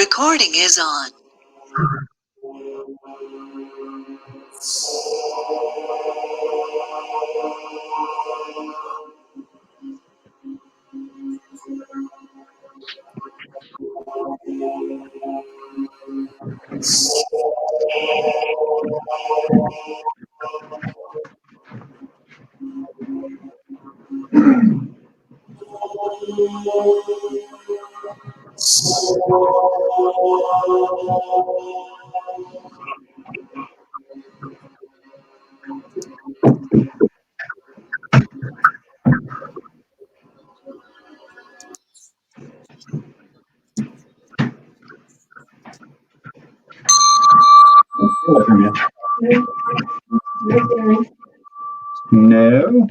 Recording is on. No.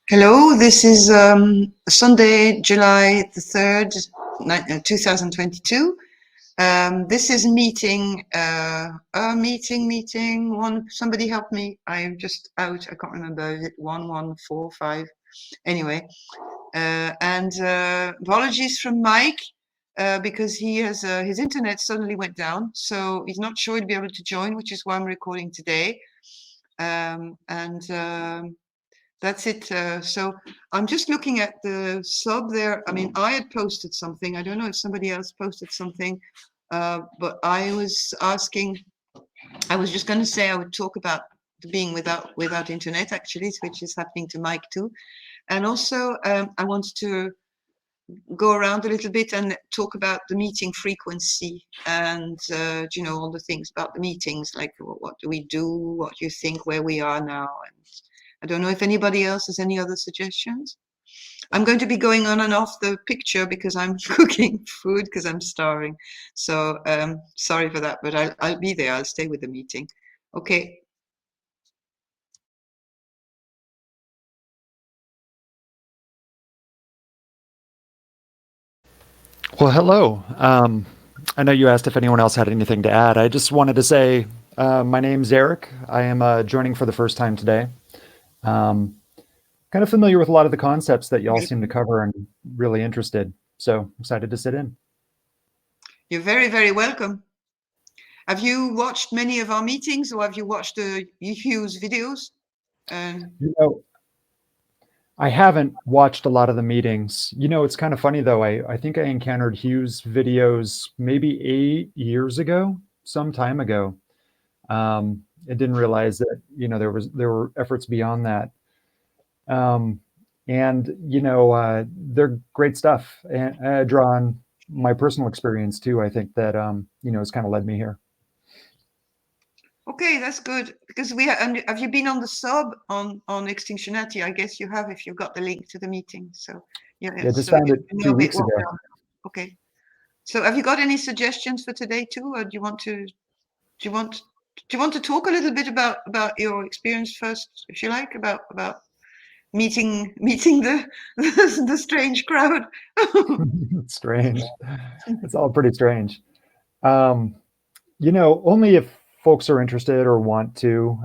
Hello, this is Sunday, July the 3rd, 2022. This is meeting, somebody help me. I'm just out, I can't remember, is it 1145? Anyway, and apologies from Mike, because he has, his internet suddenly went down, so he's not sure he'll be able to join, which is why I'm recording today. That's it. So I'm just looking at the sub there. I mean, I had posted something. I don't know if somebody else posted something, but I was asking, I was just going to say I would talk about being without internet, actually, which is happening to Mike too. And also, I wanted to go around a little bit and talk about the meeting frequency and, you know, all the things about the meetings, like what do we do, what do you think, where we are now. And I don't know if anybody else has any other suggestions. I'm going to be going on and off the picture because I'm cooking food because I'm starving. So sorry for that, but I'll be there. I'll stay with the meeting. Okay. Well, hello. I know you asked if anyone else had anything to add. I just wanted to say my name's Eric. I am joining for the first time today. Kind of familiar with a lot of the concepts that y'all seem to cover and really interested. So excited to sit in. You're very, very welcome. Have you watched many of our meetings or have you watched the Hugh's videos? You know, I haven't watched a lot of the meetings. You know, it's kind of funny though. I think I encountered Hugh's videos maybe 8 years ago, some time ago. I didn't realize that, you know, there were efforts beyond that. And you know, they're great stuff. And I draw on my personal experience too. I think that you know, has kind of led me here. Okay, that's good because have you been on the sub on Extinctionati? I guess you have if you got the link to the meeting. So Yeah, just so found you it know 2 a bit weeks what ago. we're on. Okay. So have you got any suggestions for today too, or do you want to talk a little bit about your experience first, if you like, about meeting the the strange crowd? Strange. It's all pretty strange. Um, you know, only if folks are interested or want to.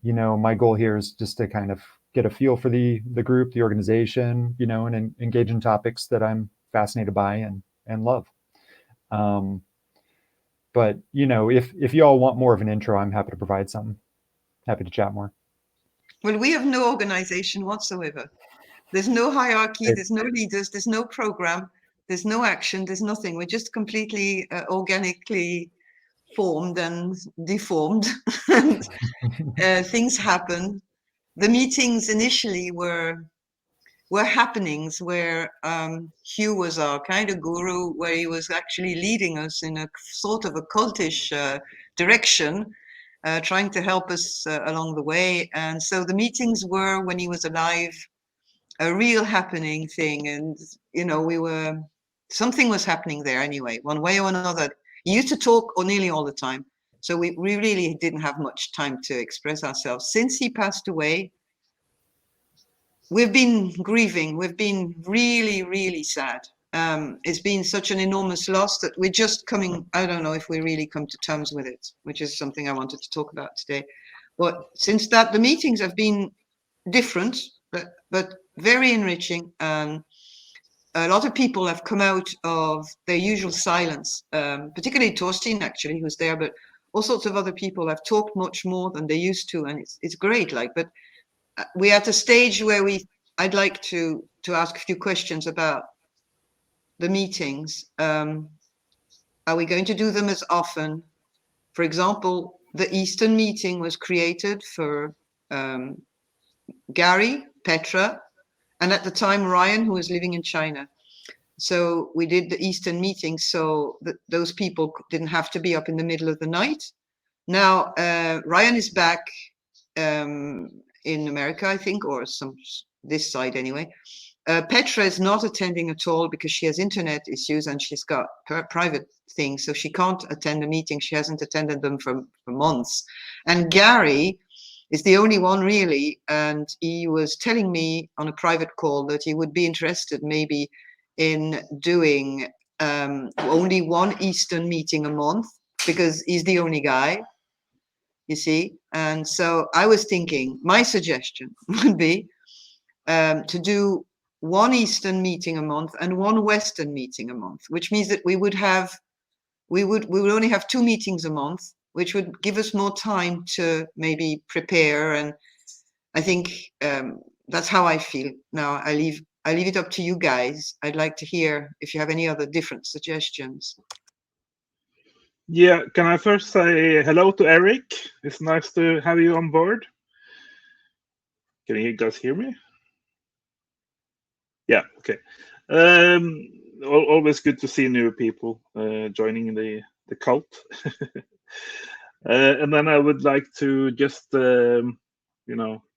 You know, my goal here is just to kind of get a feel for the group, the organization, you know, and engage in topics that I'm fascinated by and love. Um, but you know, if you all want more of an intro, I'm happy to provide some. Happy to chat more. Well, we have no organization whatsoever. There's no hierarchy, there's no leaders, there's no program, there's no action, there's nothing. We're just completely organically formed and deformed. And things happen. The meetings initially were happenings where Hugh was our kind of guru, where he was actually leading us in a sort of a cultish direction, trying to help us along the way. And so the meetings were, when he was alive, a real happening thing. And, you know, something was happening there anyway, one way or another. He used to talk nearly all the time. So we really didn't have much time to express ourselves. Since he passed away, we've been grieving. We've been really, really sad. It's been such an enormous loss that we're just coming, I don't know if we really come to terms with it, which is something I wanted to talk about today. Well, since that, the meetings have been different, but very enriching. A lot of people have come out of their usual silence, particularly Torstein, actually, who's there, but all sorts of other people have talked much more than they used to, and it's great. Like, but we're at a stage where I'd like to ask a few questions about the meetings. Are we going to do them as often? For example, the Eastern meeting was created for Gary, Petra, and at the time Ryan, who was living in China. So we did the Eastern meeting so that those people didn't have to be up in the middle of the night. Now Ryan is back in America, I think, or this side anyway. Petra is not attending at all because she has internet issues and she's got private things, so she can't attend the meeting. She hasn't attended them for months. And Gary is the only one really, and he was telling me on a private call that he would be interested maybe in doing only one Eastern meeting a month because he's the only guy, you see. And so I was thinking my suggestion would be to do one Eastern meeting a month and one Western meeting a month, which means that we would only have 2 meetings a month, which would give us more time to maybe prepare. And I think that's how I feel. Now I leave it up to you guys. I'd like to hear if you have any other different suggestions. Yeah, can I first say hello to Eric? It's nice to have you on board. Can you guys hear me? Yeah, okay. Always good to see new people joining the cult. And then I would like to just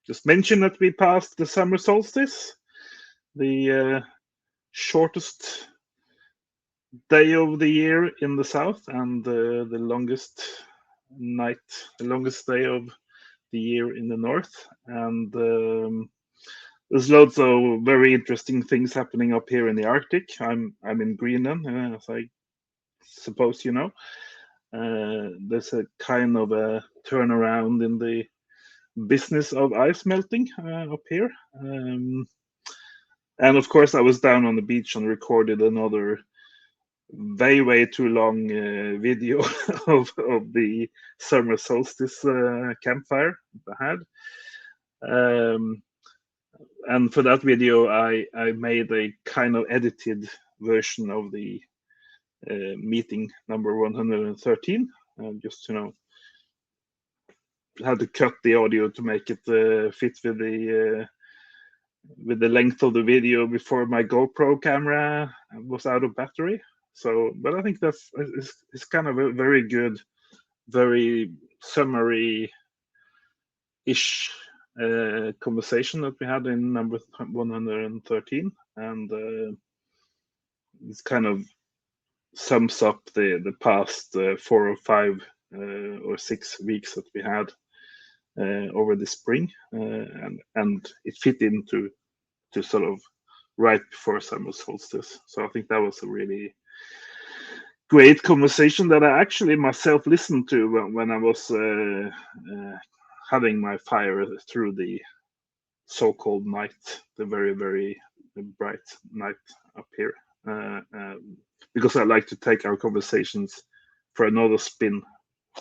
just mention that we passed the summer solstice, the shortest day of the year in the south, and the longest day of the year in the north. And there's loads of very interesting things happening up here in the Arctic. I'm in Greenland, as I suppose you know. There's a kind of a turnaround in the business of ice melting up here. And of course, I was down on the beach and recorded another way too long video of the summer solstice campfire I had. And for that video, I made a kind of edited version of the meeting number 113, just had to cut the audio to make it fit with the length of the video before my GoPro camera was out of battery. So, but I think it's kind of a very good, very summary-ish conversation that we had in number 113, and it kind of sums up the past 4 or 5 or 6 weeks that we had over the spring, and it fit into sort of right before summer solstice. So I think that was a really great conversation that I actually myself listened to when I was having my fire through the so-called night, the very, very bright night up here, because I like to take our conversations for another spin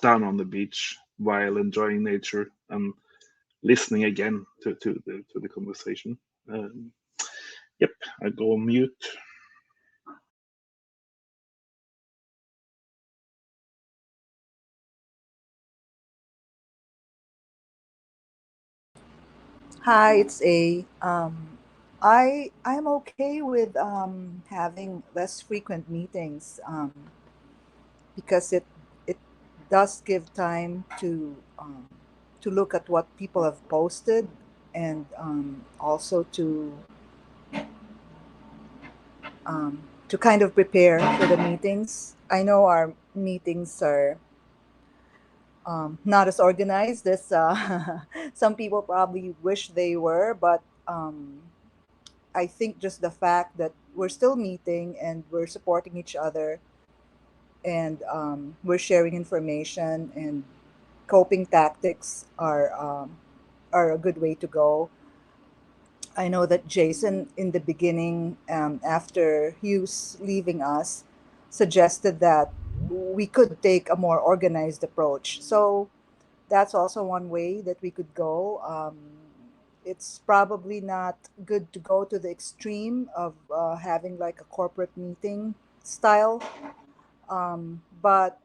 down on the beach while enjoying nature and listening again to the conversation. Yep, I go on mute. Hi, it's A. I'm okay with having less frequent meetings because it does give time to look at what people have posted, and also to kind of prepare for the meetings. I know our meetings are not as organized as some people probably wish they were, but I think just the fact that we're still meeting and we're supporting each other, and we're sharing information, and coping tactics are a good way to go. I know that Jason, in the beginning, after Hughes leaving us, suggested that we could take a more organized approach. So that's also one way that we could go. It's probably not good to go to the extreme of having like a corporate meeting style, but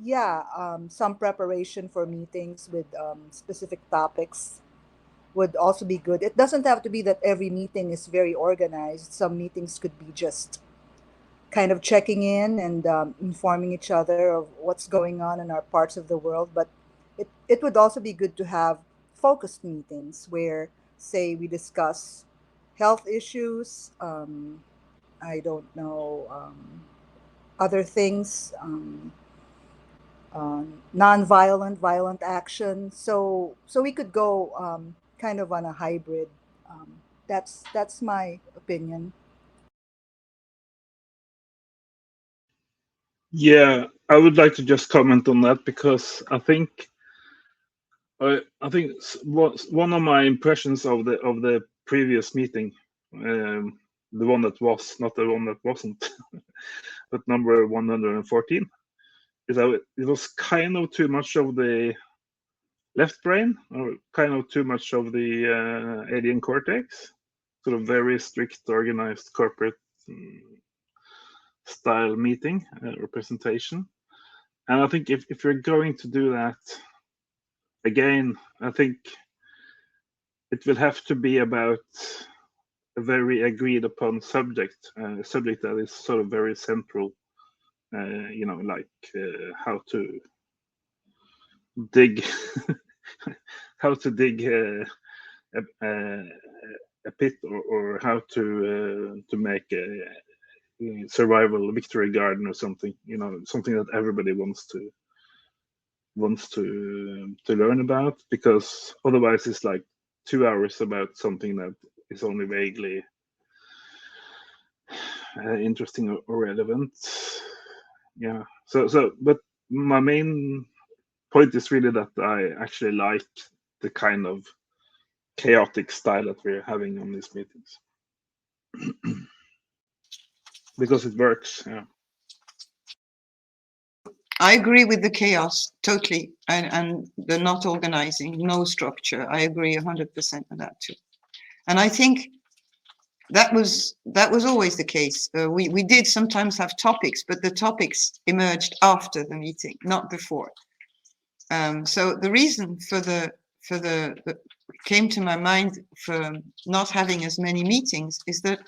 yeah, some preparation for meetings with specific topics would also be good. It doesn't have to be that every meeting is very organized. Some meetings could be just kind of checking in and informing each other of what's going on in our parts of the world. But it would also be good to have focused meetings where, say, we discuss health issues, I don't know, other things, non-violent, violent action. So we could go kind of on a hybrid. That's my opinion. Yeah, I would like to just comment on that because I think one of my impressions of the previous meeting, the one that was, not the one that wasn't, but number 114, is that it was kind of too much of the left brain, or kind of too much of the alien cortex, sort of very strict, organized corporate style meeting or presentation. And I think if you're going to do that again, I think it will have to be about a very agreed upon subject, a subject that is sort of very central, like how to dig, how to dig a pit, or how to make a survival victory garden or something. Something that everybody wants to learn about, because otherwise it's like 2 hours about something that is only vaguely interesting or relevant. Yeah. But my main point is really that I actually like the kind of chaotic style that we're having on these meetings because it works. Yeah. I agree with the chaos totally, and the not organizing, no structure. I agree 100% with that too. And I think that was always the case. We did sometimes have topics, but the topics emerged after the meeting, not before. So the reason for the came to my mind for not having as many meetings is that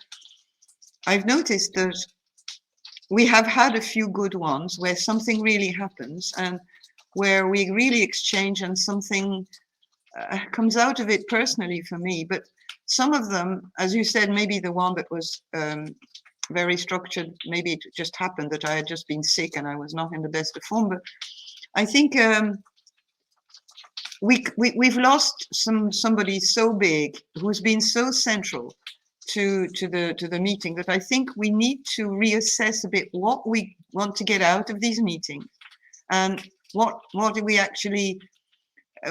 I've noticed that we have had a few good ones where something really happens and where we really exchange and something comes out of it personally for me. But some of them, as you said, maybe the one that was very structured, maybe it just happened that I had just been sick and I was not in the best of form. But I think we've lost somebody so big who's been so central to the meeting that I think we need to reassess a bit what we want to get out of these meetings and what do we actually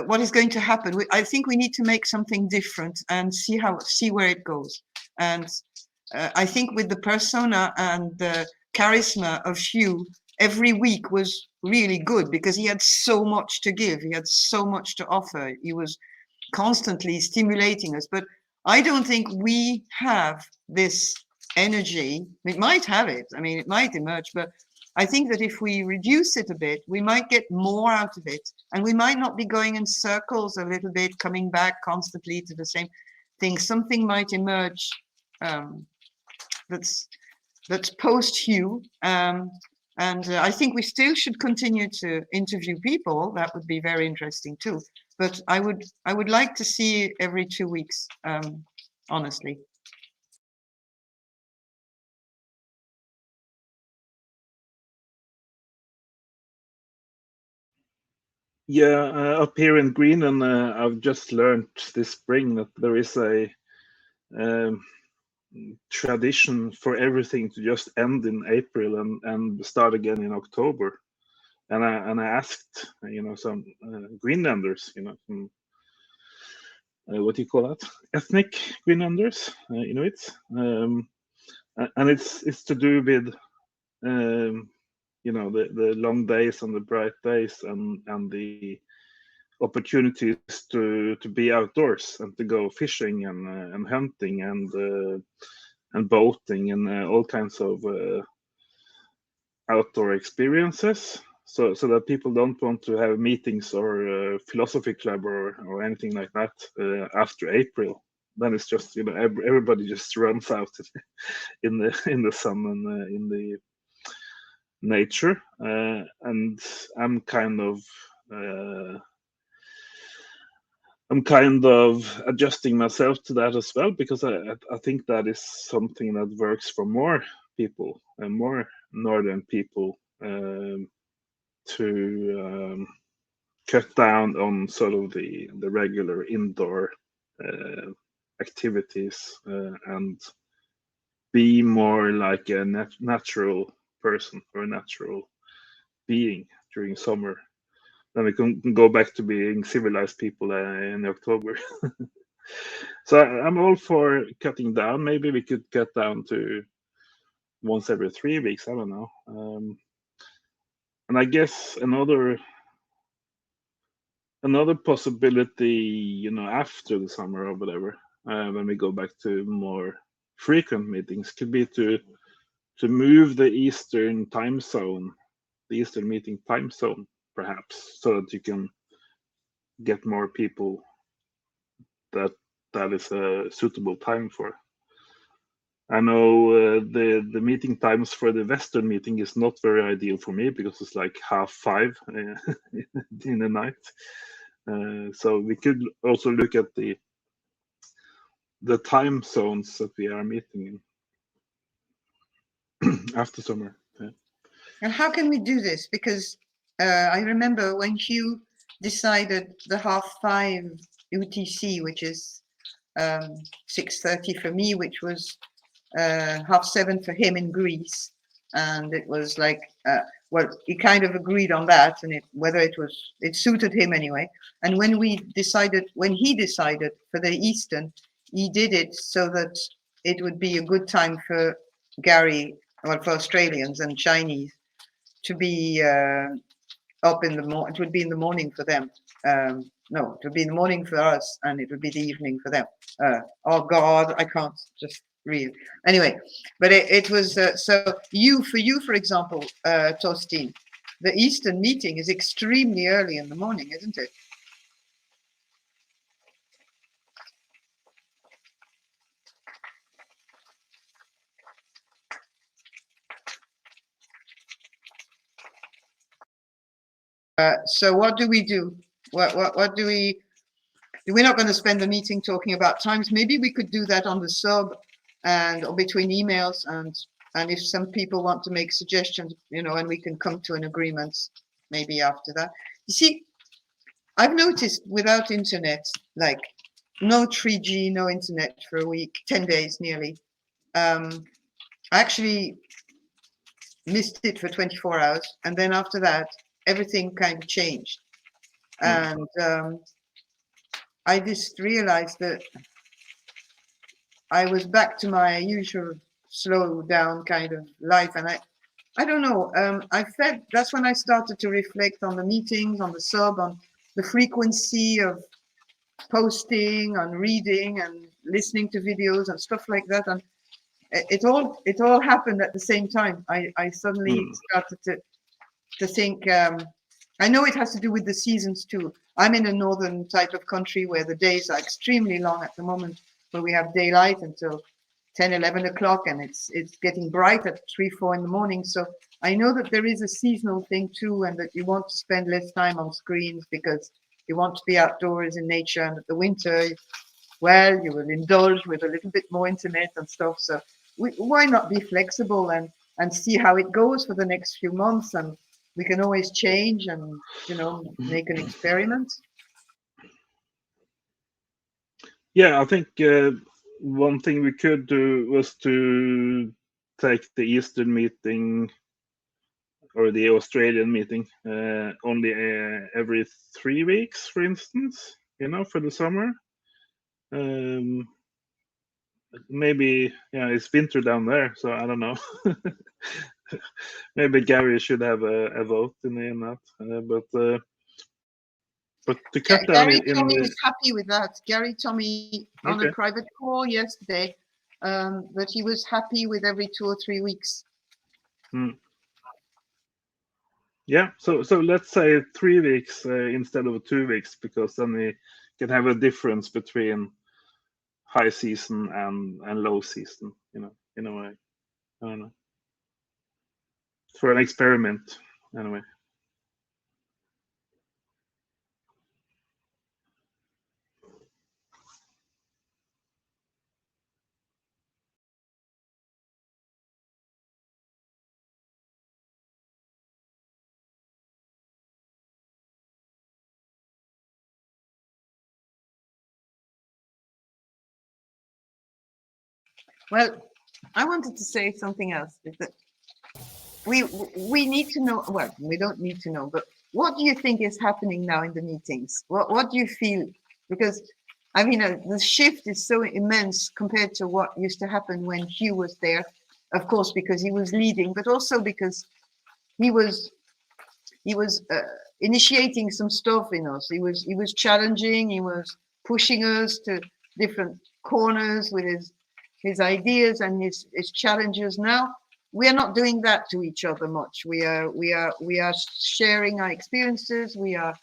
what is going to happen. I think we need to make something different and see where it goes. And I think with the persona and the charisma of Hugh, every week was really good because he had so much to give. He had so much to offer. He was constantly stimulating us. But I don't think we have this energy. We might have it. I mean, it might emerge, but I think that if we reduce it a bit, we might get more out of it. And we might not be going in circles a little bit, coming back constantly to the same thing. Something might emerge that's post Hugh. And I think we still should continue to interview people. That would be very interesting too. But I would like to see every 2 weeks, honestly. Yeah, up here in Greenland, I've just learned this spring that there is a tradition for everything to just end in April and start again in October. and I asked, some Greenlanders, some, what do you call that? Ethnic Greenlanders, Inuits, and it's to do with the long days and the bright days and the opportunities to be outdoors and to go fishing and hunting and boating and all kinds of outdoor experiences. So that people don't want to have meetings or philosophy club or anything like that after April. Then it's just everybody just runs out in the sun and in the nature, and I'm kind of adjusting myself to that as well, because I think that is something that works for more people and more northern people, to cut down on sort of the regular indoor activities and be more like a natural person or a natural being during summer. Then we can go back to being civilized people in October. So I'm all for cutting down. Maybe we could cut down to once every 3 weeks. I don't know. And I guess another possibility, after the summer or whatever, when we go back to more frequent meetings, could be to move the Eastern meeting time zone, perhaps, so that you can get more people that is a suitable time for. I know the meeting times for the Western meeting is not very ideal for me, because it's like 5:30 in the night. So we could also look at the time zones that we are meeting in after summer. Yeah. And how can we do this? Because I remember when Hugh decided the 5:30 UTC, which is 6:30 for me, which was 7:30 for him in Greece, and it was like, well, he kind of agreed on that, and it suited him anyway. And when he decided for the Eastern, he did it so that it would be a good time for Gary, well, for Australians and Chinese to be up in the morning. It would be in the morning for them. No, it would be in the morning for us, and it would be the evening for them. Oh God, I can't just read. Anyway, but it was so for you, for example, Torstein, the Eastern meeting is extremely early in the morning, isn't it? So what do we do? What do we? We're not going to spend the meeting talking about times. Maybe we could do that on the sub or between emails, and if some people want to make suggestions, and we can come to an agreement maybe after that. You see, I've noticed without internet, like no 3G, no internet for a week, 10 days nearly. I actually missed it for 24 hours. And then after that, everything kind of changed. And I just realized that I was back to my usual slow down kind of life. And I don't know, I felt that's when I started to reflect on the meetings, on the sub, on the frequency of posting, on reading and listening to videos and stuff like that. And it all happened at the same time. I suddenly started to think, I know it has to do with the seasons too. I'm in a northern type of country where the days are extremely long at the moment, where we have daylight until 10, 11 o'clock, and it's getting bright at 3, 4 in the morning. So I know that there is a seasonal thing too, and that you want to spend less time on screens because you want to be outdoors in nature. And at the winter, well, you will indulge with a little bit more internet and stuff. So why not be flexible and see how it goes for the next few months, and we can always change and make an experiment. Yeah, I think one thing we could do was to take the Eastern meeting or the Australian meeting only every 3 weeks, for instance, for the summer. Maybe, it's winter down there, so I don't know. Maybe Gary should have a vote in that. But to cut down Gary in Tommy the... was happy with that. Gary Tommy on a private call yesterday, that he was happy with every 2 or 3 weeks. Yeah, so let's say 3 weeks instead of 2 weeks, because then we can have a difference between high season and low season, in a way. I don't know. For an experiment, anyway. Well, I wanted to say something else. Is that we need to know. Well, we don't need to know, but what do you think is happening now in the meetings? What do you feel? Because I mean, the shift is so immense compared to what used to happen when Hugh was there. Of course, because he was leading, but also because he was initiating some stuff in us. He was challenging. He was pushing us to different corners with his ideas and his challenges. Now we are not doing that to each other much. We are sharing our experiences. We are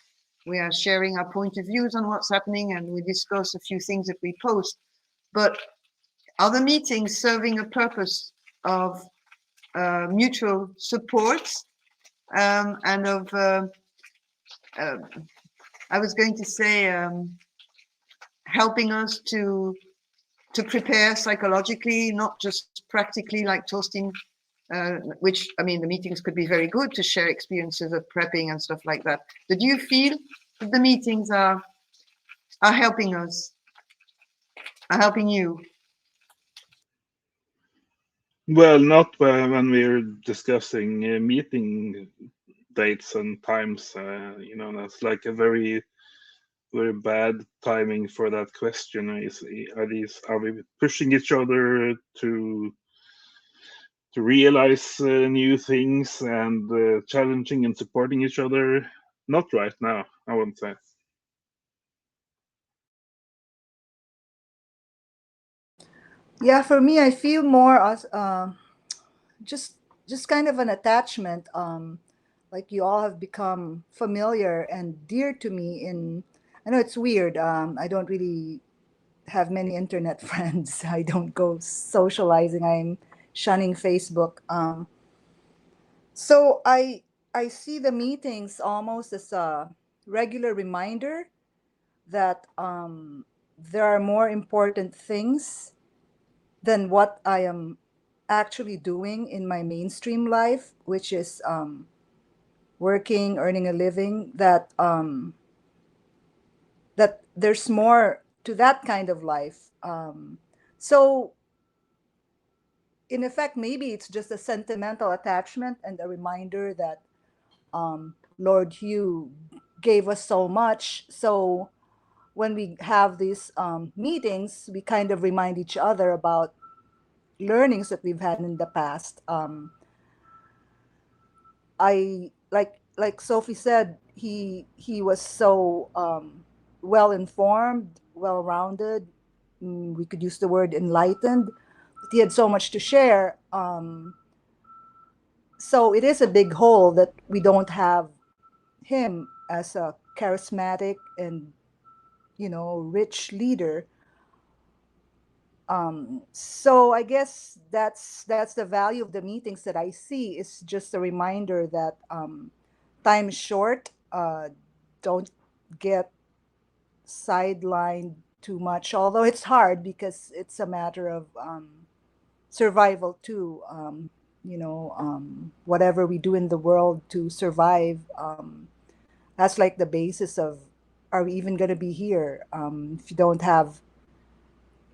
sharing our point of views on what's happening, and we discuss a few things that we post. But are the meetings serving a purpose of mutual support and of I was going to say helping us to prepare psychologically, not just practically, like toasting, which, I mean, the meetings could be very good to share experiences of prepping and stuff like that. But do you feel that the meetings are helping us, are helping you? Well, not when we're discussing meeting dates and times. That's like a very, very bad timing for that question. Are we pushing each other to realize new things and challenging and supporting each other? Not right now, I wouldn't say. Yeah, for me, I feel more as just kind of an attachment. Like you all have become familiar and dear to me. I know it's weird. I don't really have many internet friends. I don't go socializing. I'm shunning Facebook. So I see the meetings almost as a regular reminder that there are more important things than what I am actually doing in my mainstream life, which is working, earning a living. That there's more to that kind of life. So in effect, maybe it's just a sentimental attachment and a reminder that Lord Hugh gave us so much. So when we have these meetings, we kind of remind each other about learnings that we've had in the past. I like Sophie said, he was so well informed, well rounded. We could use the word enlightened. He had so much to share. So it is a big hole that we don't have him as a charismatic and rich leader. So I guess that's the value of the meetings that I see, is just a reminder that time is short. Don't get sidelined too much, although it's hard because it's a matter of survival too. Whatever we do in the world to survive, that's like the basis of, are we even going to be here? If you don't have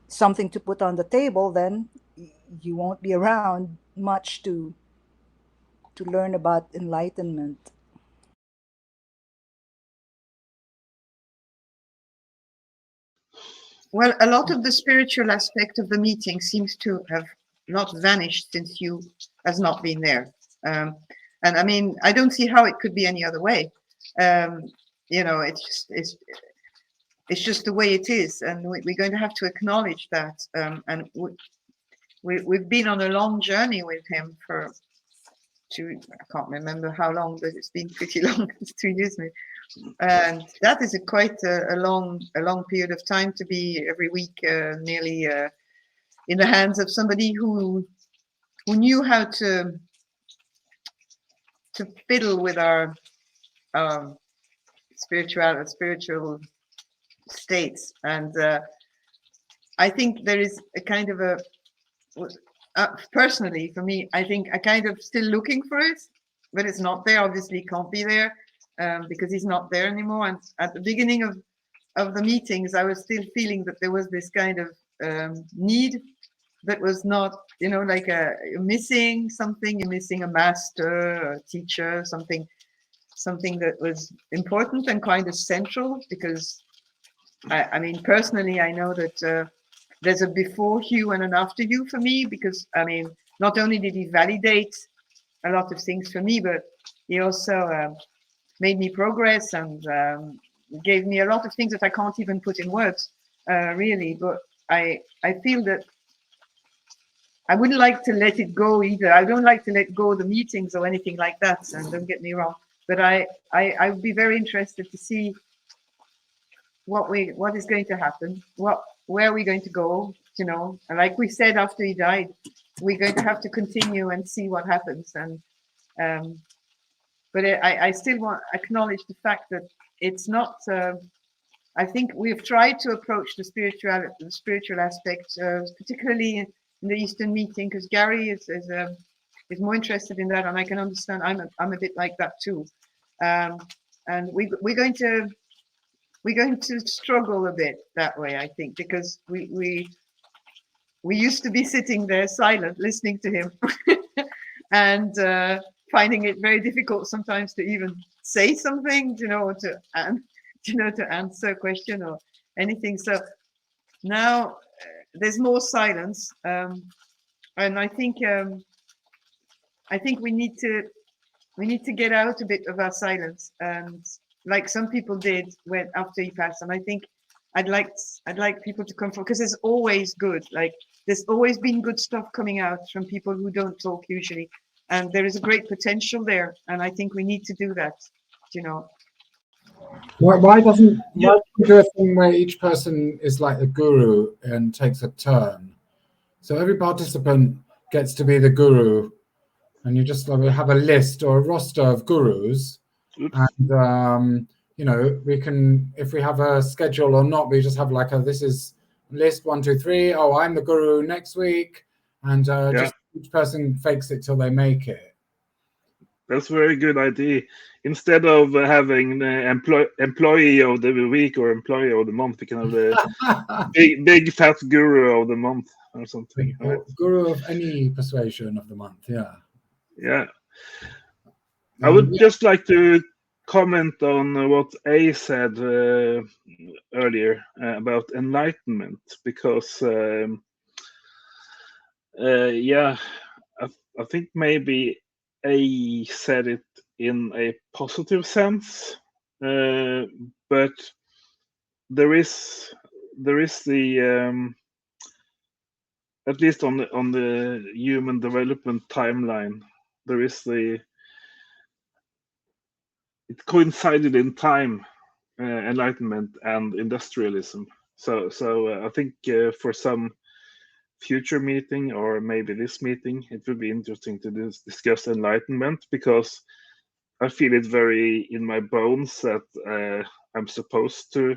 something to put on the table, then you won't be around much to to learn about enlightenment? Well, a lot of the spiritual aspect of the meeting seems to have not vanished since you has not been there. And I mean, I don't see how it could be any other way. You know, it's just the way it is, and we're going to have to acknowledge that. And we've been on a long journey with him for I can't remember how long, but it's been pretty long. It's 2 years now. And that is quite a long period of time to be every week nearly in the hands of somebody who knew how to fiddle with our spiritual states. And I think there is a kind of a personally for me, I think I kind of still looking for it, but it's not there. Obviously it can't be there because he's not there anymore. And at the beginning of the meetings, I was still feeling that there was this kind of need that was not, you know, like you're missing something, you're missing a master, a teacher, something that was important and kind of central. Because I mean, personally, I know that there's a before Hugh and an after Hugh for me, because I mean, not only did he validate a lot of things for me, but he also made me progress and gave me a lot of things that I can't even put in words, really. But I feel that I wouldn't like to let it go either. I don't like to let go of the meetings or anything like that. And don't get me wrong, but I would be very interested to see what is going to happen, where are we going to go, you know. And like we said, after he died, we're going to have to continue and see what happens. And but I still want to acknowledge the fact that it's not I think we've tried to approach the spiritual aspect, particularly in the Eastern meeting, because Gary is more interested in that, and I can understand. I'm a bit like that too, and we're going to struggle a bit that way, I think, because we used to be sitting there silent, listening to him, and finding it very difficult sometimes to even say something, you know, to answer a question or anything. So now there's more silence, and I think we need to get out a bit of our silence, and like some people did when after he passed. And I think I'd like people to come forward, because there's always good, like there's always been good stuff coming out from people who don't talk usually, and there is a great potential there, and I think we need to do that, you know. Why doesn't you do a thing where each person is like a guru and takes a turn? So every participant gets to be the guru, and you just have a list or a roster of gurus. Oops. And you know, we can, if we have a schedule or not, we just have like this is list 1, 2, 3. Oh, I'm the guru next week, and just each person fakes it till they make it. That's a very good idea. Instead of having the employee of the week or employee of the month, we can have the big fat guru of the month or something. Or right? Guru of any persuasion of the month, yeah. Yeah. I would just like to comment on what A said earlier about enlightenment, because yeah, I think maybe A said it in a positive sense, but there is the at least on the human development timeline, there is it coincided in time, enlightenment and industrialism. So I think for some future meeting, or maybe this meeting, it would be interesting to discuss enlightenment, because I feel it very in my bones that I'm supposed to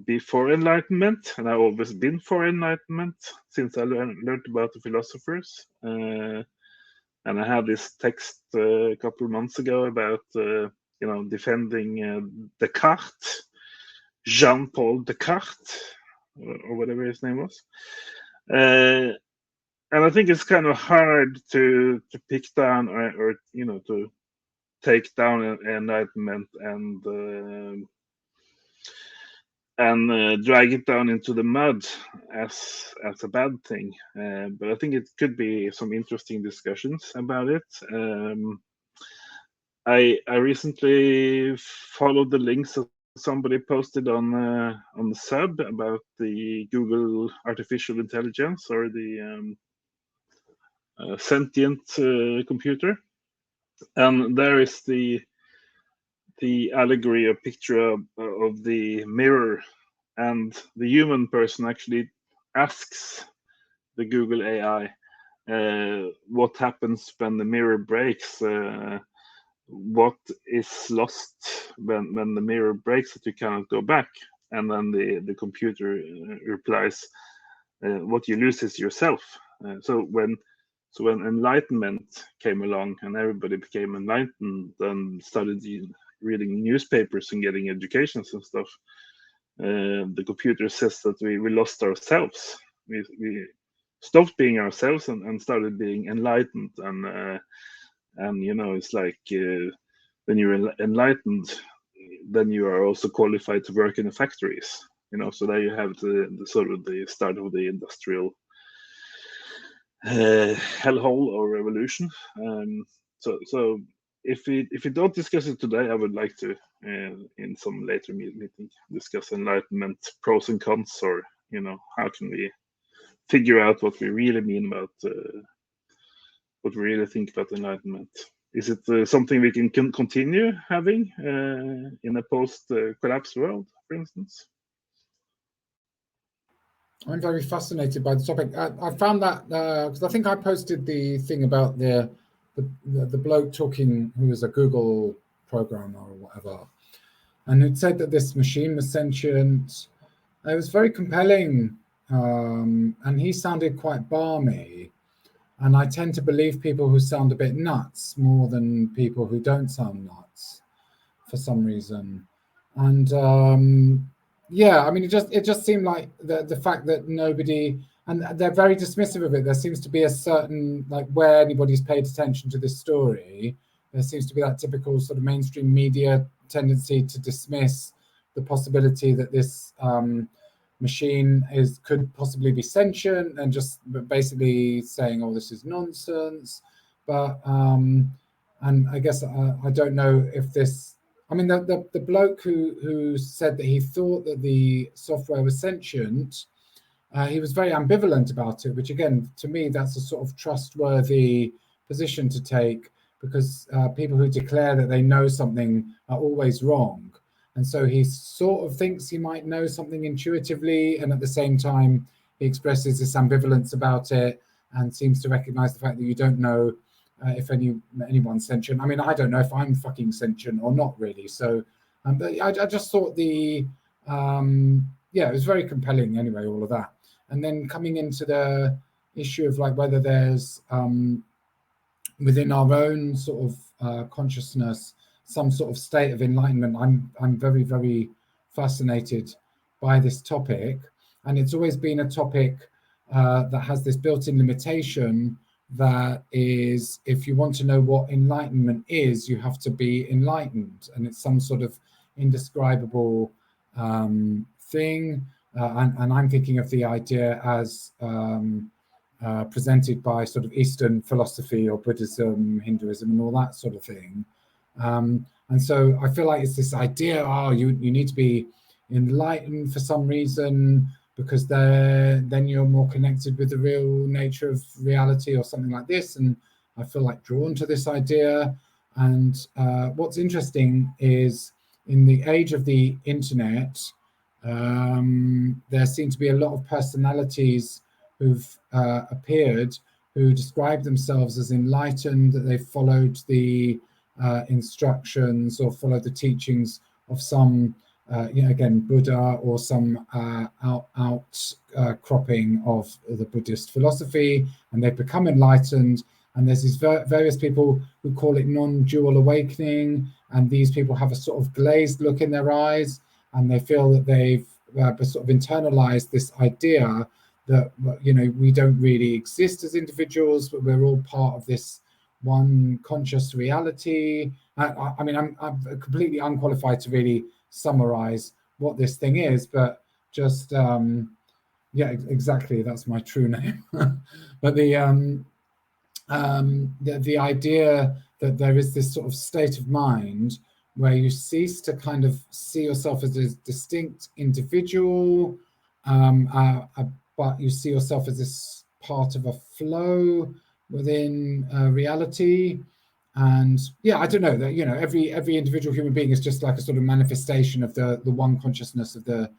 be for enlightenment, and I've always been for enlightenment since I learned about the philosophers. And I had this text a couple of months ago about defending Descartes, Jean-Paul Descartes, or whatever his name was. and I think it's kind of hard to pick down or you know, to take down enlightenment and drag it down into the mud as a bad thing. But I think it could be some interesting discussions about it. I recently followed the links that somebody posted on the sub about the Google artificial intelligence, or the sentient computer, and there is the allegory, a picture of the mirror, and the human person actually asks the Google AI what happens when the mirror breaks. What is lost when the mirror breaks that you cannot go back? And then the computer replies, what you lose is yourself. So when enlightenment came along and everybody became enlightened and started reading newspapers and getting educations and stuff, the computer says that we lost ourselves. We stopped being ourselves and started being enlightened. And you know, it's like when you're enlightened, then you are also qualified to work in the factories. You know, so there you have the sort of the start of the industrial hellhole or revolution. So if we don't discuss it today, I would like to in some later meeting discuss enlightenment pros and cons, or you know, how can we figure out what we really mean about what we really think about enlightenment. Is it something we can continue having in a post-collapse world, for instance? I'm very fascinated by the topic. I found that because I think I posted the thing about the bloke talking, who was a Google programmer or whatever, and who'd said that this machine was sentient. It was very compelling, and he sounded quite balmy. And I tend to believe people who sound a bit nuts more than people who don't sound nuts for some reason. And yeah, I mean, it just seemed like the fact that nobody, and they're very dismissive of it. There seems to be a certain, like, where anybody's paid attention to this story, there seems to be that typical sort of mainstream media tendency to dismiss the possibility that this machine could possibly be sentient, and just basically saying, oh, this is nonsense. But and I guess I don't know if this, I mean, the bloke who said that he thought that the software was sentient, he was very ambivalent about it, which again, to me, that's a sort of trustworthy position to take, because people who declare that they know something are always wrong. And so he sort of thinks he might know something intuitively, and at the same time, he expresses this ambivalence about it and seems to recognize the fact that you don't know if anyone's sentient. I mean, I don't know if I'm fucking sentient or not, really. So but I just thought yeah, it was very compelling anyway, all of that. And then coming into the issue of like whether there's within our own sort of consciousness some sort of state of enlightenment. I'm very, very fascinated by this topic, and it's always been a topic that has this built-in limitation, that is, if you want to know what enlightenment is, you have to be enlightened, and it's some sort of indescribable thing. And I'm thinking of the idea as presented by sort of Eastern philosophy or Buddhism, Hinduism, and all that sort of thing. And so I feel like it's this idea, oh, you need to be enlightened for some reason, because then you're more connected with the real nature of reality or something like this. And I feel like drawn to this idea. And what's interesting is, in the age of the internet, there seem to be a lot of personalities who've appeared who describe themselves as enlightened, that they've followed the instructions or followed the teachings of some, again, Buddha, or some outcropping of the Buddhist philosophy, and they've become enlightened. And there's these various people who call it non-dual awakening, and these people have a sort of glazed look in their eyes, and they feel that they've sort of internalized this idea that we don't really exist as individuals, but we're all part of this one conscious reality. I mean, I'm completely unqualified to really summarize what this thing is, but just yeah, exactly, that's my true name. But the idea that there is this sort of state of mind where you cease to kind of see yourself as a distinct individual, but you see yourself as this part of a flow within reality. And yeah, I don't know, that every individual human being is just like a sort of manifestation of the one consciousness of the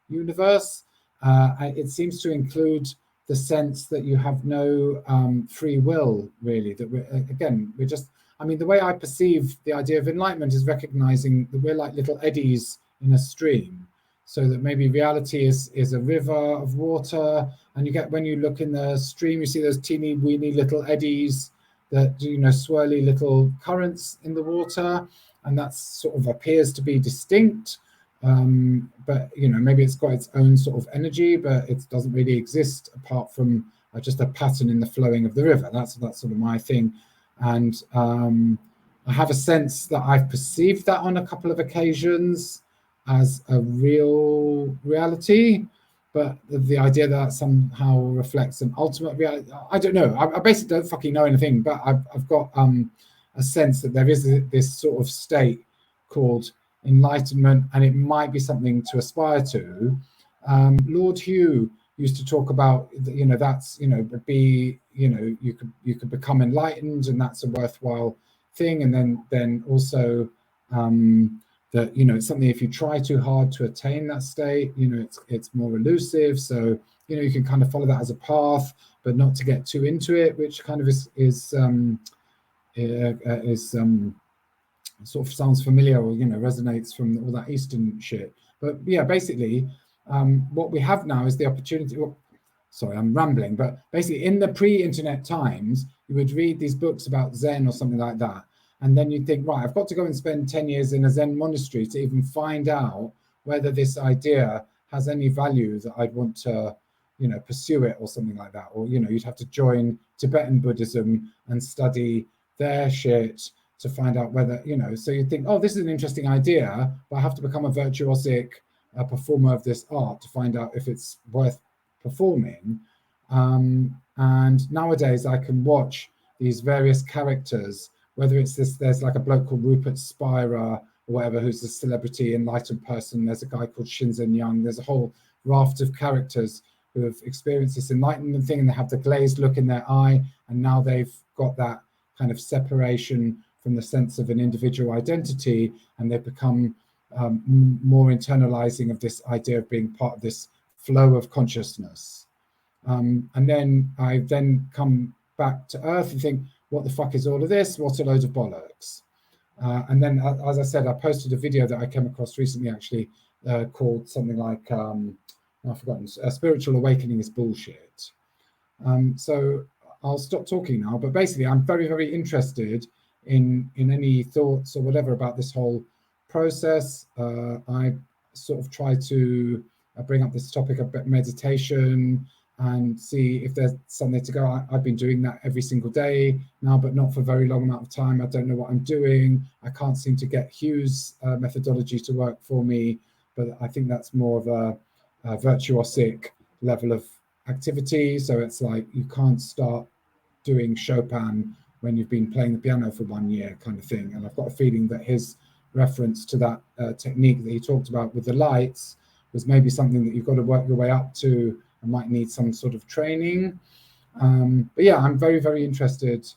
universe. It seems to include the sense that you have no free will, really, that we're just, I mean, the way I perceive the idea of enlightenment is recognizing that we're like little eddies in a stream. So that maybe reality is a river of water, and when you look in the stream, you see those teeny weeny little eddies, that swirly little currents in the water, and that sort of appears to be distinct. But maybe it's got its own sort of energy, but it doesn't really exist apart from just a pattern in the flowing of the river. That's sort of my thing. And I have a sense that I've perceived that on a couple of occasions as a real reality, but the idea that somehow reflects an ultimate reality, I don't know. I basically don't fucking know anything, but I've got a sense that there is this sort of state called enlightenment, and it might be something to aspire to. Lord Hugh used to talk about, that's, you could become enlightened, and that's a worthwhile thing. And then also that it's something, if you try too hard to attain that state, it's more elusive. So you can kind of follow that as a path, but not to get too into it, which kind of is sort of sounds familiar, or resonates from all that Eastern shit. But yeah, basically, what we have now is the opportunity. Well, sorry, I'm rambling, but basically, in the pre-internet times, you would read these books about Zen or something like that, and then you'd think, right, I've got to go and spend 10 years in a Zen monastery to even find out whether this idea has any value that I'd want to, pursue it, or something like that. Or you'd have to join Tibetan Buddhism and study their shit to find out whether, so you think, oh, this is an interesting idea, but I have to become a virtuosic performer of this art to find out if it's worth performing. And nowadays I can watch these various characters, whether it's there's like a bloke called Rupert Spira or whatever, who's a celebrity enlightened person. There's a guy called Shinzen Young. There's a whole raft of characters who have experienced this enlightenment thing, and they have the glazed look in their eye, and now they've got that kind of separation from the sense of an individual identity, and they've become more internalizing of this idea of being part of this flow of consciousness. And then I come back to earth and think, what the fuck is all of this? What a load of bollocks. And then, as I said, I posted a video that I came across recently, actually, called something like, I've forgotten, Spiritual Awakening is Bullshit. So I'll stop talking now, but basically I'm very, very interested in any thoughts or whatever about this whole process. I sort of try to bring up this topic of meditation and see if there's something to go. I've been doing that every single day now, but not for a very long amount of time. I don't know what I'm doing. I can't seem to get Hugh's methodology to work for me, but I think that's more of a virtuosic level of activity. So it's like you can't start doing Chopin when you've been playing the piano for 1 year, kind of thing. And I've got a feeling that his reference to that technique that he talked about with the lights was maybe something that you've got to work your way up to and might need some sort of training. But yeah, I'm very, very interested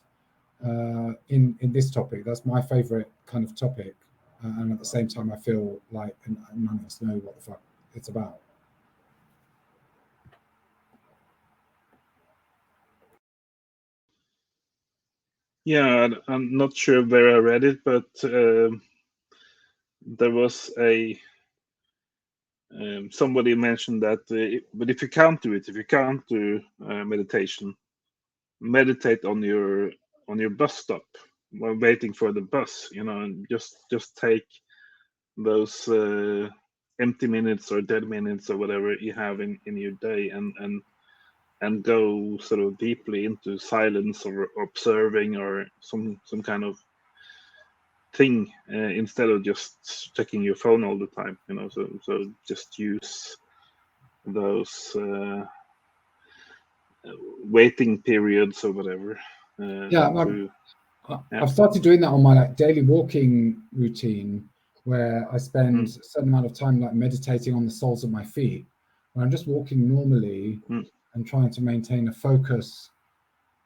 in this topic. That's my favorite kind of topic. And at the same time, I feel like none of us know what the fuck it's about. Yeah, I'm not sure where I read it, but there was somebody mentioned that, but if you can't do it, if you can't do meditation, meditate on your bus stop while waiting for the bus, and just take those empty minutes or dead minutes or whatever you have in your day, and and go sort of deeply into silence or observing or some kind of thing instead of just checking your phone all the time. So just use those waiting periods or whatever. I've started doing that on my daily walking routine, where I spend a certain amount of time meditating on the soles of my feet, where I'm just walking normally and trying to maintain a focus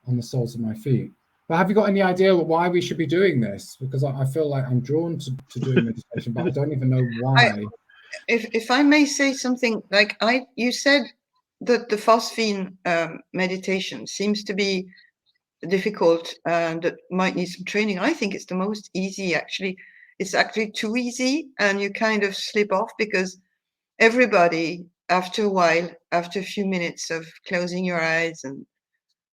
on the soles of my feet. But have you got any idea why we should be doing this? Because I feel like I'm drawn to doing meditation, but I don't even know why. If I may say something, you said that the phosphine meditation seems to be difficult and that might need some training. I think it's the most easy, actually. It's actually too easy, and you kind of slip off, because everybody, after a while, after a few minutes of closing your eyes and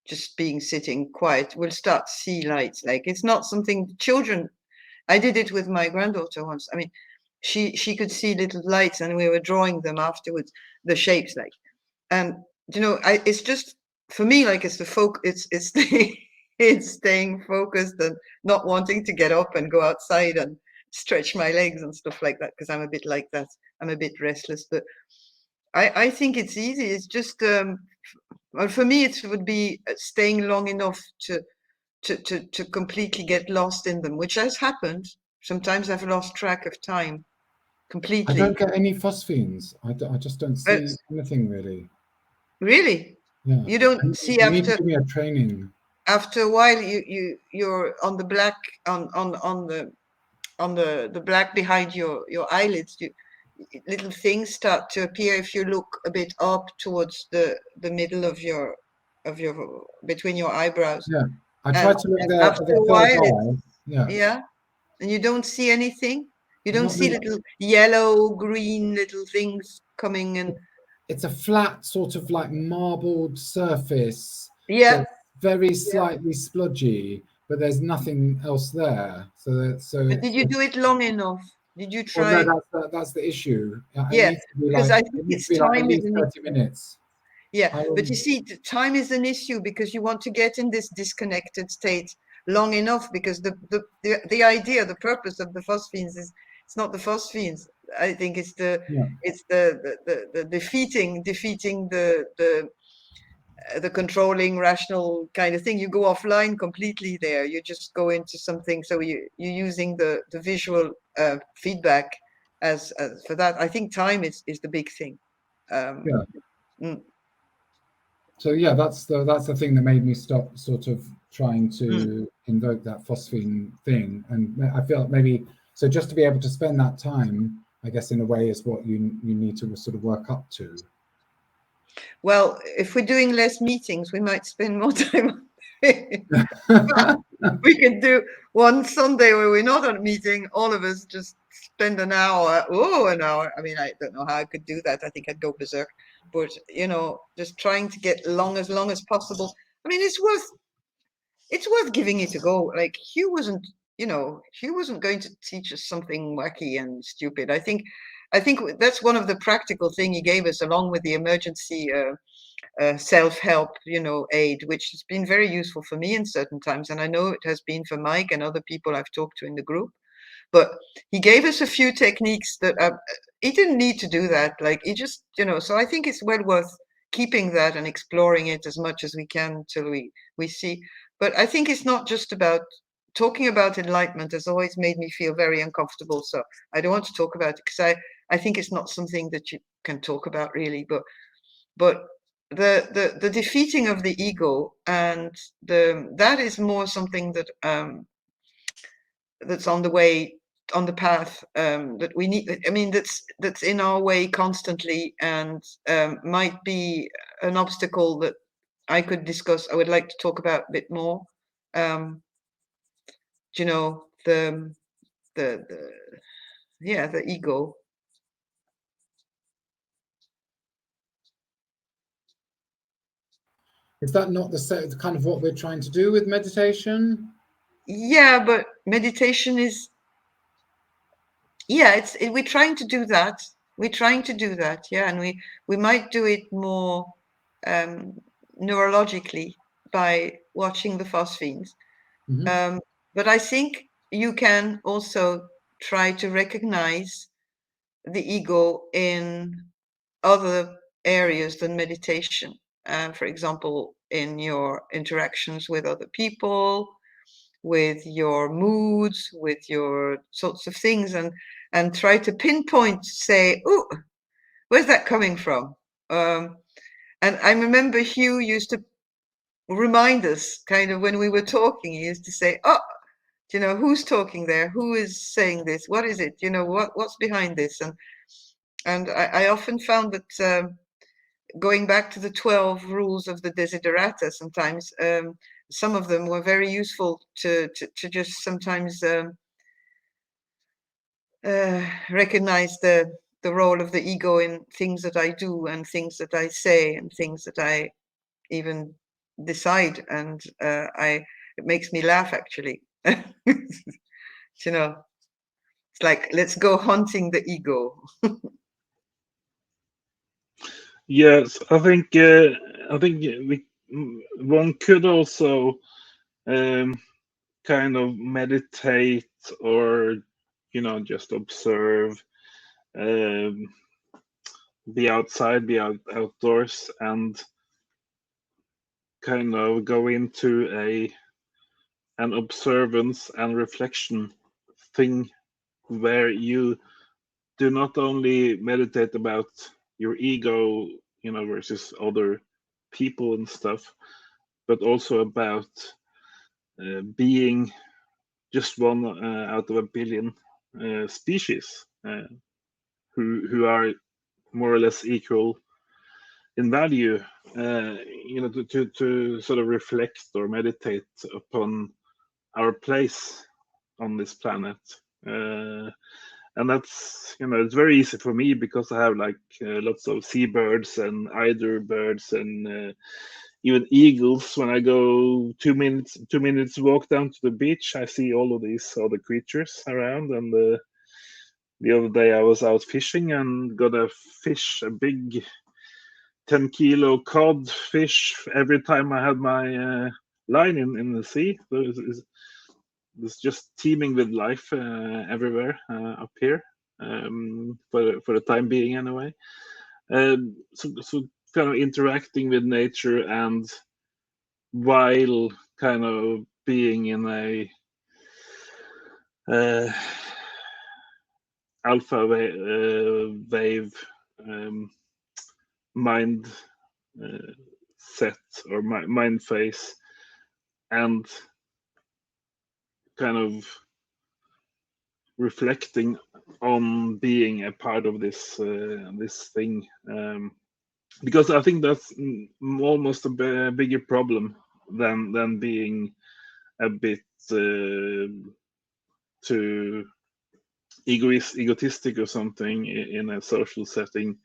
just sitting quiet, will start to see lights. It's not something children. I did it with my granddaughter once. I mean, she could see little lights, and we were drawing them afterwards, the shapes, and it's just, for me, it's the it's it's staying focused and not wanting to get up and go outside and stretch my legs and stuff like that, because I'm a bit like that. I'm a bit restless, but I think it's easy. It's just well, for me, it would be staying long enough to completely get lost in them, which has happened. Sometimes I've lost track of time completely. I don't get any phosphines. I just don't see anything really. Really? Yeah. You don't see you need to give me a training. After a while, you're on the black on the black behind your eyelids. Little things start to appear if you look a bit up towards the middle of your between your eyebrows. Yeah, I tried to look there after the a while. Yeah, and you don't see anything. You don't Not see really. little yellow, green little things coming in. It's a flat sort of marbled surface. Yeah. That's very slightly splodgy, but there's nothing else there. But did you do it long enough? Did you try? Well, no, that's the issue. Yeah, because I think it needs it's to be time at least 30 minutes. Yeah, but you see, time is an issue, because you want to get in this disconnected state long enough, because the idea, the purpose of the phosphines is, it's not the phosphines. I think it's the defeating the controlling rational kind of thing. You go offline completely there. You just go into something. So you're using the visual feedback as for that. I think time is the big thing. So yeah, that's the thing that made me stop sort of trying to invoke that phosphine thing. And I feel like maybe, so just to be able to spend that time, I guess in a way, is what you need to sort of work up to. Well, if we're doing less meetings, we might spend more time. We could do one Sunday where we're not on a meeting, all of us just spend an hour. I mean, I don't know how I could do that. I think I'd go berserk. But just trying to get long as possible. I mean, it's worth giving it a go. Hugh wasn't going to teach us something wacky and stupid. I think that's one of the practical thing he gave us, along with the emergency self-help, aid, which has been very useful for me in certain times, and I know it has been for Mike and other people I've talked to in the group. But he gave us a few techniques that he didn't need to do that. He just, so I think it's well worth keeping that and exploring it as much as we can till we see. But I think it's not just about talking about enlightenment. Has always made me feel very uncomfortable. So I don't want to talk about it, because I think it's not something that you can talk about really. But the defeating of the ego, and that is more something that that's on the way, on the path, that we need. I mean, that's in our way constantly, and might be an obstacle that I could discuss. I would like to talk about a bit more. The ego. Is that not the kind of what we're trying to do with meditation? Yeah, but meditation is, we're trying to do that. We're trying to do that, yeah, and we might do it more neurologically by watching the phosphenes. Mhm. But I think you can also try to recognize the ego in other areas than meditation. For example, in your interactions with other people, with your moods, with your sorts of things, and try to pinpoint, say, oh, where's that coming from? And I remember Hugh used to remind us kind of when we were talking, he used to say, oh, you know, who's talking there? Who is saying this? What is it? You know, what's behind this? And I often found that going back to the 12 rules of the Desiderata, sometimes some of them were very useful to just sometimes recognize the role of the ego in things that I do and things that I say and things that I even decide. And it makes me laugh, actually. You know, it's like, let's go hunting the ego. Yes, I think one could also kind of meditate, or just observe, um, be outside, be outdoors, and kind of go into an observance and reflection thing, where you do not only meditate about your ego, versus other people and stuff, but also about being just one out of a billion species, who are more or less equal in value. To sort of reflect or meditate upon our place on this planet. And that's, it's very easy for me, because I have like lots of seabirds and eider birds and even eagles. When I go 2 minutes walk down to the beach, I see all of these other creatures around. And the other day I was out fishing and got a fish, a big 10-kilo cod fish, every time I had my line in the sea. So it's just teeming with life everywhere up here, for the time being, anyway. So kind of interacting with nature, and while kind of being in a alpha wave mind set, or mind phase, and kind of reflecting on being a part of this thing, because I think that's almost a bigger problem than being a bit too egotistic or something in a social setting.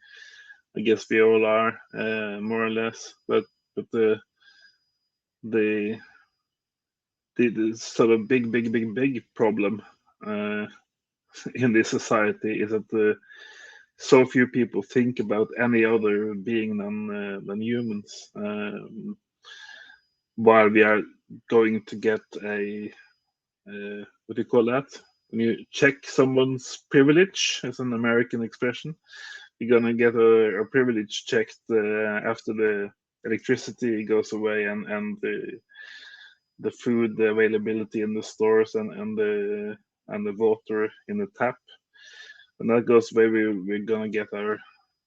I guess we all are, more or less, but the sort of big problem in this society is that so few people think about any other being than humans, while we are going to get a what do you call that? When you check someone's privilege, as an American expression, you're gonna get a privilege checked after the electricity goes away, and the food, the availability in the stores, and the water in the tap. When that goes away, we're gonna get our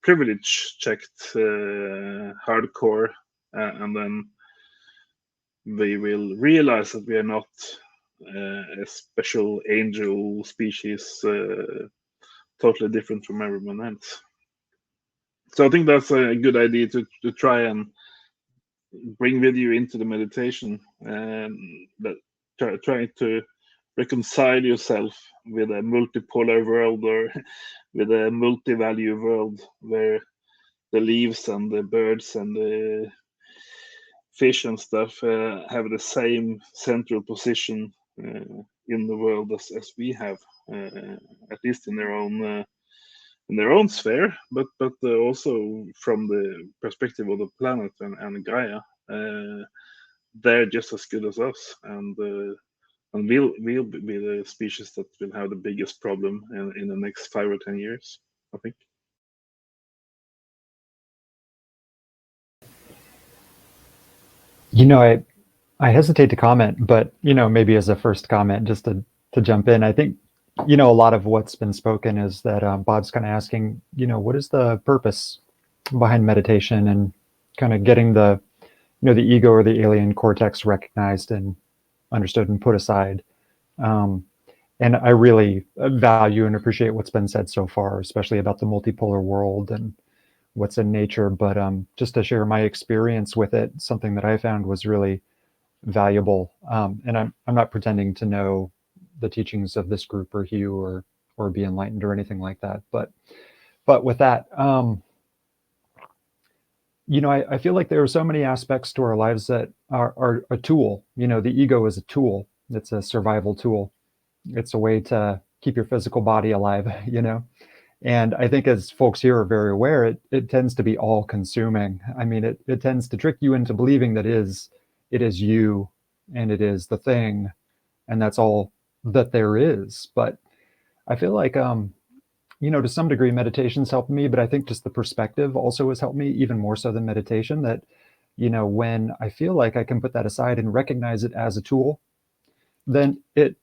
privilege checked hardcore, and then we will realize that we are not a special angel species, totally different from everyone else. So I think that's a good idea to try and bring with you into the meditation, that try to reconcile yourself with a multipolar world, or with a multi-value world, where the leaves and the birds and the fish and stuff have the same central position in the world as we have, at least in their own sphere, but also from the perspective of the planet and Gaia. they're just as good as us, and we'll be the species that will have the biggest problem in the next 5 or 10 years, I think. You know, I hesitate to comment, but maybe as a first comment, just to jump in, I think a lot of what's been spoken is that Bob's kind of asking, what is the purpose behind meditation, and kind of getting the the ego or the alien cortex recognized and understood and put aside. And I really value and appreciate what's been said so far, especially about the multipolar world and what's in nature. But just to share my experience with it, something that I found was really valuable. And I'm not pretending to know the teachings of this group or Hugh or be enlightened or anything like that. But with that, I feel like there are so many aspects to our lives that are a tool. The ego is a tool. It's a survival tool. It's a way to keep your physical body alive, And I think, as folks here are very aware, it tends to be all consuming. I mean, it tends to trick you into believing that it is you and it is the thing, and that's all that there is. But I feel like, to some degree, meditation's helped me, but I think just the perspective also has helped me even more so than meditation, that, when I feel like I can put that aside and recognize it as a tool, then it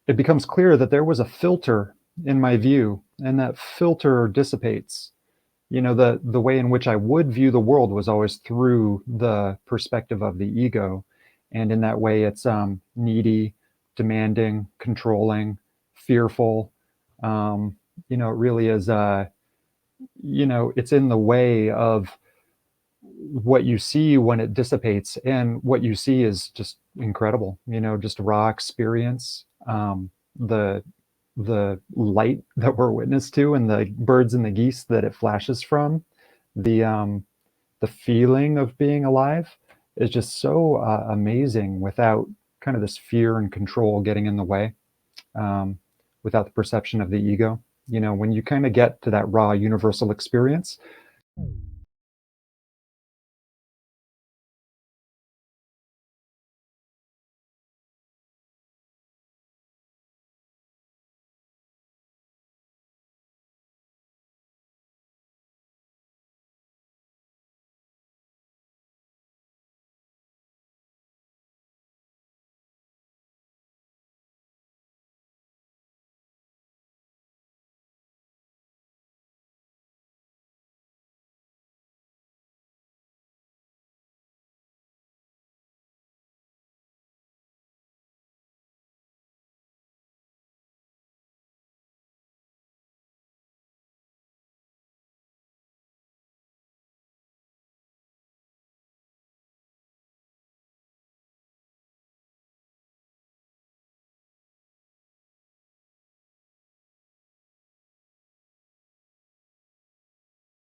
becomes clear that there was a filter in my view, and that filter dissipates. The way in which I would view the world was always through the perspective of the ego. And in that way, it's needy, demanding, controlling, fearful. It really is, it's in the way of what you see when it dissipates. And what you see is just incredible, just raw experience. The light that we're witness to, and the birds and the geese that it flashes from, the feeling of being alive is just so amazing, without kind of this fear and control getting in the way, without the perception of the ego. When you kind of get to that raw universal experience,